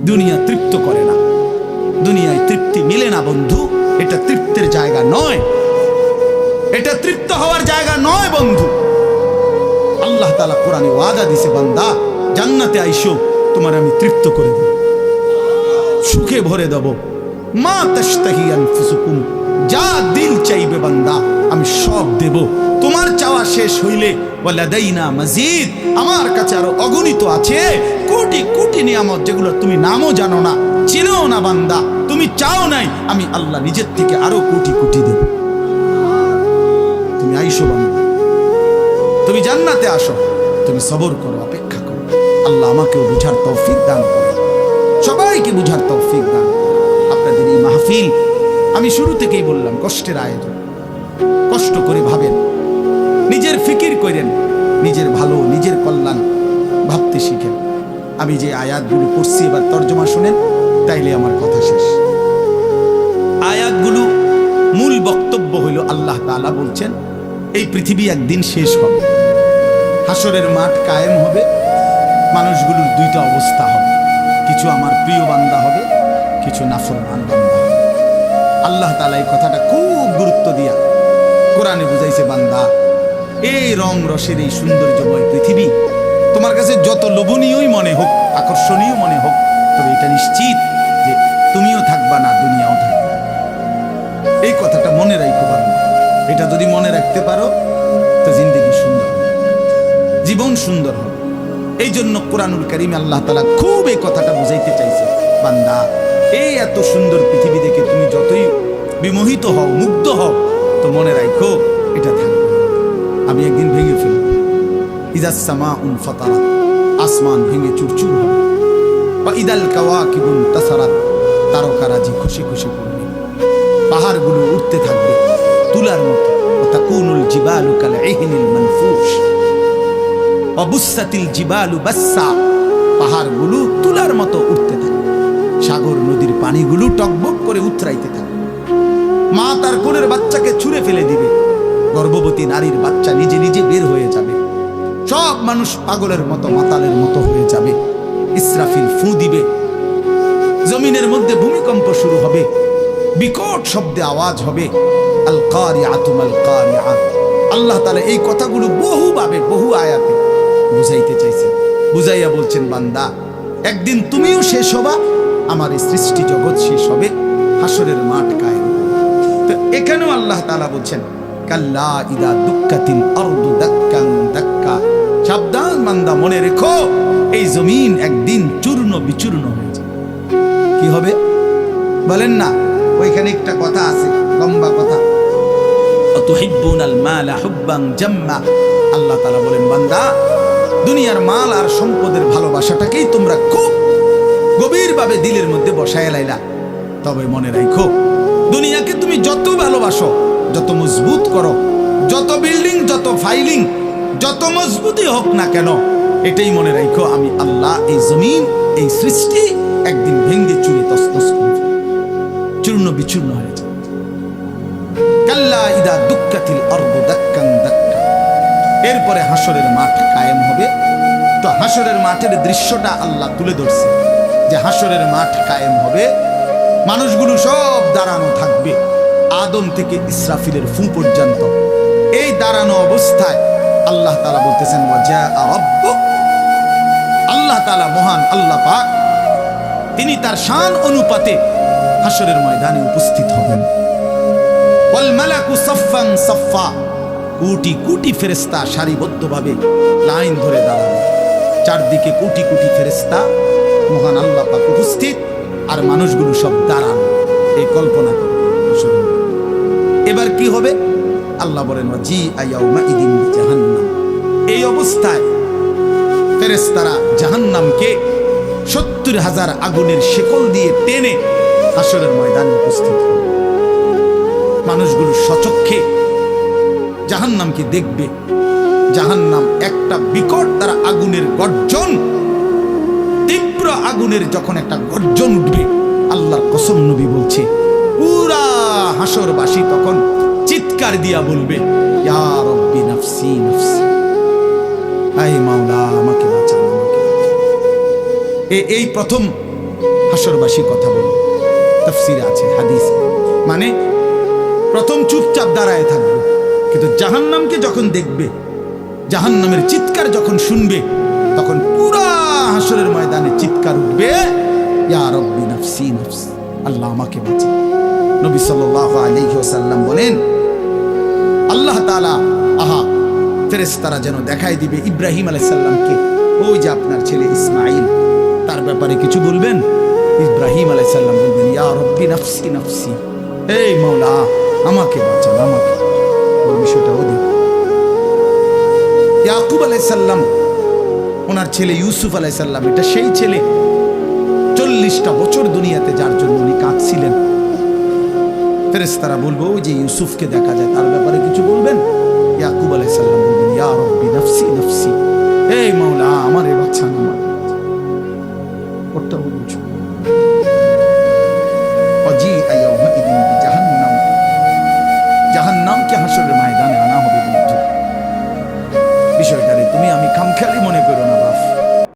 দুনিয়া তৃপ্ত করে না, দুনিয়ায় তৃপ্তি মিলে না বন্ধু। এটা তৃপ্তের জায়গা নয়, এটা তৃপ্ত হওয়ার জায়গা নয় বন্ধু। আল্লাহ তাআলা কোরআনে ওয়াদা দিছে, বান্দা জান্নাতে আইসো, তোমার আমি তৃপ্ত করে দেব, সুখে ভরে দেব। মা তাশতাহি আনফুসুকুম, যা দিল চাইবে বান্দা আমি সব দেব। তোমার চাওয়া শেষ হইলে ওয়ালাদাইনা মাজিদ, আমার কাছে আরো অগণিত আছে কোটি কোটি নিয়ামত, যেগুলো তুমি নামও জানো না, চিনো না বান্দা। তুমি চাও নাই, আমি আল্লাহ নিজের থেকে আরো কোটি কোটি দেব। তুমি আইসো বান্দা, তুমি জান্নাতে আসো, তুমি সবর করো, অপেক্ষা করো। আল্লাহ আমাকেও বুঝার তৌফিক দান করে, সবাইকে বুঝার তৌফিক দান করে। আপনাদের এই মাহফিল আমি শুরু থেকেই বললাম কষ্টের আয়োজন। কষ্ট করে ভাবেন, নিজের ফিকির করেন, নিজের ভালো নিজের কল্যাণ ভাবতে শিখেন। আমি যে আয়াতগুলো পড়ছি এবার তর্জমা শুনেন, তাইলে আমার কথা শেষ। আয়াতগুলো মূল বক্তব্য হইল আল্লাহ তাআলা বলছেন এই পৃথিবী একদিন শেষ হবে, হাসরের মাঠ কায়েম হবে, মানুষগুলোর দুইটা অবস্থা হবে, কিছু আমার প্রিয় বান্দা হবে, কিছু নাফরমান বান্দা হবে। আল্লাহ তাআলা এই কথাটা খুব গুরুত্ব দিয়া কোরআনে বুঝাইছে, বান্দা এই রং রসের এই সৌন্দর্যময় পৃথিবী তোমার কাছে যত লোভনীয়ই মনে হোক, আকর্ষণীয় মনে হোক, তবে এটা নিশ্চিত যে তুমিও থাকবা না, দুনিয়াও থাকবে। এই কথাটা মনে রাখতে পারো, এটা যদি মনে রাখতে পারো তো জিন্দেগি সুন্দর হবে, জীবন সুন্দর হবে। এই জন্য কোরআনুল কারীমে আল্লাহ তাআলা খুব এই কথাটা বুঝাইতে চাইছে, বান্দা এই এত সুন্দর পৃথিবী দেখে তুমি যতই বিমোহিত হও, মুগ্ধ হও, তো মনে রাখো এটা থাকবে, আমি একদিন ভেঙে ফেলব। ইদাস সামাউন ফাতারাত, আসমান ভেঙে চুরচুর হবে। বা ইদাল কাওয়াকিবুন তাসারাত, তারকারাজি খুশি খুশি পড়বে। পাহাড়গুলো উঠতে থাকবে তুলার মতো। তাকুনুল জিবালু কাল ইহনিল মানফুশ ওয়া বুসাতিল জিবালু বাসসা, পাহাড়গুলো তুলার মতো উঠতে থাকবে। সাগর নদীর পানিগুলো টকবক করে উতরাইতে থাকবে। মা তার কোলের বাচ্চাকে ছুঁড়ে ফেলে দিবে, গর্ভবতী নারীর বাচ্চা নিজে নিজে বের হয়ে যাবে। সব মানুষ পাগলের মতো মাতালের মতো হয়ে যাবে। ইসরাফিল ফু দিবে, জমিনের মধ্যে ভূমিকম্প শুরু হবে, বিকট শব্দে আওয়াজ হবে। আল কারিআতু মাল কারিআত। আল্লাহ তাআলা এই কথাগুলো বহুভাবে বহু আয়াতে বুঝাইতে চাইছেন, বুঝাইয়া বলছেন, বান্দা একদিন তুমিও শেষ হবা, আমার এই সৃষ্টি জগৎ শেষ হবে, হাসরের মাঠ কায়েম হবে। তো এখানেও আল্লাহ তাআলা বলছেন, কাল্লা ইদা দুক্কাতিল আরদু দাক্কান দাক্কা, সাবধান বান্দা, মনে রেখো এই জমিন একদিন চূর্ণ বিচূর্ণ হয়ে যাবে। কি হবে বলেন না? ওইখানে একটা কথা আছে, লম্বা কথা, অতুহিব্বুনাল মালা হুব্বান জাম্মা। আল্লাহ তাআলা বলেন, বান্দা দুনিয়ার মাল আর সম্পদের ভালোবাসাটাকেই তোমরা খুব গভীরভাবে দিলের মধ্যে বসায় লাইলা। তবে মনে রাখো, দুনিয়াকে তুমি যত ভালোবাসো, যত মজবুত করো, যত বিল্ডিং, যত ফাইলিং, যত মজবুতই হোক না কেন, এটাই মনে রাখো আমি আল্লাহ এই জমিন, এই সৃষ্টি একদিন ভেঙ্গে চুরে তছনছ করে চূর্ণ বিচূর্ণ হয়ে যাবে। কাল্লা ইদা দুক্কাতিল আরদু দাক্কান দাক্কা। এরপরে হাসরের মাঠ কায়েম হবে। তো হাসরের মাঠের দৃশ্যটা আল্লাহ তুলে ধরছে যে হাসরের মাঠ কায়েম হবে, মানুষগুলো সব দাঁড়ানো থাকবে, আদম থেকে ইসরাফিলের ফু পর্যন্ত। এই দাঁড়ানো অবস্থায় আল্লাহ তাআলা বলতেছেন, ওয়াজা রাব্বুক। আল্লাহ তাআলা মহান আল্লাহ পাক, তিনি তার শান অনুপাতে হাসরের ময়দানে উপস্থিত হবেন। ওয়াল মালাকু সাফফান সাফফা, কোটি কোটি ফেরেশতা সারিবদ্ধভাবে লাইন ধরে দাঁড়াবে। চারদিকে কোটি কোটি ফেরেশতা, মহান আল্লাহ পাক উপস্থিত, আর মানুষগুলো সব দাঁড়ানো। এই কল্পনা করুন। এবার কি হবে? আল্লাহ বলেন, ওয়াজি আয়াউমা ইদিন জাহান্নাম। এই অবস্থায় ফেরেশতারা জাহান্নামকে ৭০,০০০ আগুনের শেকল দিয়ে টেনে হাসরের ময়দানে উপস্থিত হবে। মানুষগুলো সচক্ষে জাহান্নামকে দেখবে। জাহান্নাম একটা বিকট তারা আগুনের গর্জন, তীব্র আগুনের যখন একটা গর্জন উঠবে, আল্লাহর কসম নবী বলছে, পুরা হাসরবাসী তখন চিৎকার দিয়া বলবে, ইয়া রব্বি নাফসি নাফসি, আয় মাওলা আমাকে বাঁচাও, আমাকে বাঁচাও। এই প্রথম হাসরবাসী কথা বলবে, তাফসীরে আছে, হাদিস। মানে প্রথম চুপচাপ দাঁড়ায় থাকবে, কিন্তু জাহান্নামকে যখন দেখবে, জাহান্নামের চিৎকার যখন শুনবে, তখন পুরা হাসরের ময়দানে চিৎকার উঠবে, ইয়া রব্বি নাফসি নাফসি, আল্লাহ আমাকে বাঁচা। নবী সাল্লাল্লাহু আলাইহি ওয়াসাল্লাম বলেন, আল্লাহ তাআলা ফেরেশতারা যেন দেখাই দিবে ইব্রাহিম আলাইহিস সালামকে, ওই যে আপনার ছেলে ইসমাঈল, তার ব্যাপারে কিছু বলবেন। ইব্রাহিম আলাইহিস সালাম বলবেন, ইয়া রব্বি নাফসি নাফসি, এই মাওলা আমাকে বাঁচান, আমাকে। ওই বিষয়টাও দেখুন। ইয়াকুব আলাইহিস সালাম, ওনার ছেলে ইউসুফ আলাইহিস সালাম, এটা সেই ছেলে 40টা বছর দুনিয়াতে যার জন্য উনি কাঁদছিলেন। ফেরেশতারা বলবো, ওই যে ইউসুফকে দেখা যায়, তার ব্যাপারে কিছু বলবেন। ইয়াকুব আলাইহিস সালাম বলবেন, ইয়া রব্বি নাফসি নাফসি, এই মাওলা আমারে বাঁচান, আমারে বাঁচান। ওটা বুঝো। ওয়াজিআ ইয়াউমাইদিন বিজাহান্নাম, জাহান্নামকে হাসরের ময়দানে আনা হবে বন্ধু। বিষয়টারে তুমি আমি খামখেয়ালি মনে করো না বাপ।